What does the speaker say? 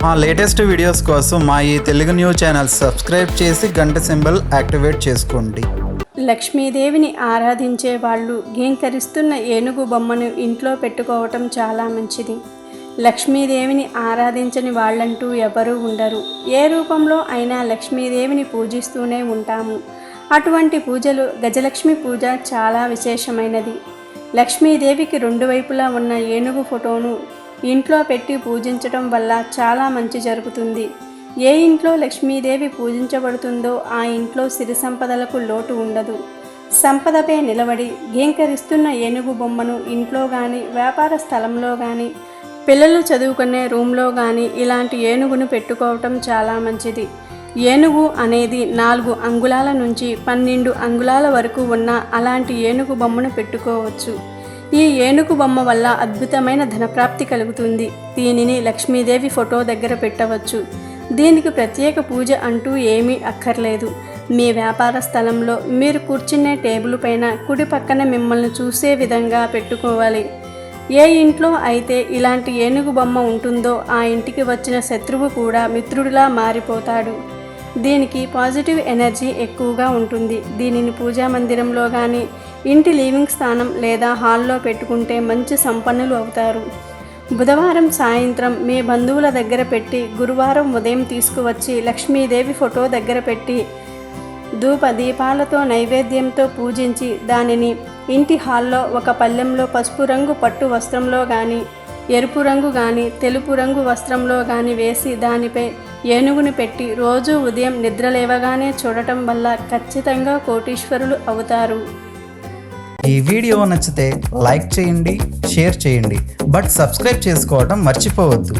మా latest videos కోసం మా ఈ తెలుగు న్యూస్ ఛానల్ సబ్స్క్రైబ్ చేసి గంట సింబల్ యాక్టివేట్ చేసుకోండి. లక్ష్మీదేవిని ఆరాధించే వాళ్ళు గీంకరిస్తున్న ఏనుగు బొమ్మను ఇంట్లో పెట్టుకోవటం చాలా మంచిది. లక్ష్మీదేవిని ఆరాధించని వాళ్ళంటూ ఎవరూ ఉండరు. ఏ రూపంలో అయినా లక్ష్మీదేవిని పూజిస్తూనే ఉంటాము. అటువంటి పూజలు గజలక్ష్మి పూజ చాలా విశేషమైనది. లక్ష్మీదేవికి రెండు వైపులా ఉన్న ఏనుగు ఫోటోను ఇంట్లో పెట్టి పూజించడం వల్ల చాలా మంచి జరుగుతుంది. ఏ ఇంట్లో లక్ష్మీదేవి పూజించబడుతుందో ఆ ఇంట్లో సిరి సంపదలకు లోటు ఉండదు. సంపదపై నిలబడి గీంకరిస్తున్న ఏనుగు బొమ్మను ఇంట్లో కానీ, వ్యాపార స్థలంలో కానీ, పిల్లలు చదువుకునే రూమ్లో కానీ ఇలాంటి ఏనుగును పెట్టుకోవటం చాలా మంచిది. ఏనుగు అనేది 4 అంగుళాల నుంచి 12 అంగుళాల వరకు ఉన్న అలాంటి ఏనుగు బొమ్మను పెట్టుకోవచ్చు. ఈ ఏనుగు బొమ్మ వల్ల అద్భుతమైన ధనప్రాప్తి కలుగుతుంది. దీనిని లక్ష్మీదేవి ఫోటో దగ్గర పెట్టవచ్చు. దీనికి ప్రత్యేక పూజ అంటూ ఏమీ అక్కర్లేదు. మీ వ్యాపార స్థలంలో మీరు కూర్చునే టేబుల్ పైన కుడి పక్కన మిమ్మల్ని చూసే విధంగా పెట్టుకోవాలి. ఏ ఇంట్లో అయితే ఇలాంటి ఏనుగు బొమ్మ ఉంటుందో ఆ ఇంటికి వచ్చిన శత్రువు కూడా మిత్రుడిలా మారిపోతాడు. దీనికి పాజిటివ్ ఎనర్జీ ఎక్కువగా ఉంటుంది. దీనిని పూజా మందిరంలో కానీ, ఇంటి లివింగ్ స్థానం లేదా హాల్లో పెట్టుకుంటే మంచి సంపన్నులు అవుతారు. బుధవారం సాయంత్రం మీ బంధువుల దగ్గర పెట్టి, గురువారం ఉదయం తీసుకువచ్చి లక్ష్మీదేవి ఫోటో దగ్గర పెట్టి ధూప దీపాలతో నైవేద్యంతో పూజించి దానిని ఇంటి హాల్లో ఒక పళ్ళెంలో పసుపు రంగు పట్టు వస్త్రంలో కానీ, ఎరుపు రంగు కానీ, తెలుపు రంగు వస్త్రంలో కానీ వేసి దానిపై ఏనుగుని పెట్టి రోజు ఉదయం నిద్ర లేవగానే చూడటం వల్ల ఖచ్చితంగా కోటీశ్వరులు అవుతారు. ఈ వీడియో నచ్చితే లైక్ చేయండి, షేర్ చేయండి, బట్ సబ్స్క్రైబ్ చేసుకోవడం మర్చిపోవద్దు.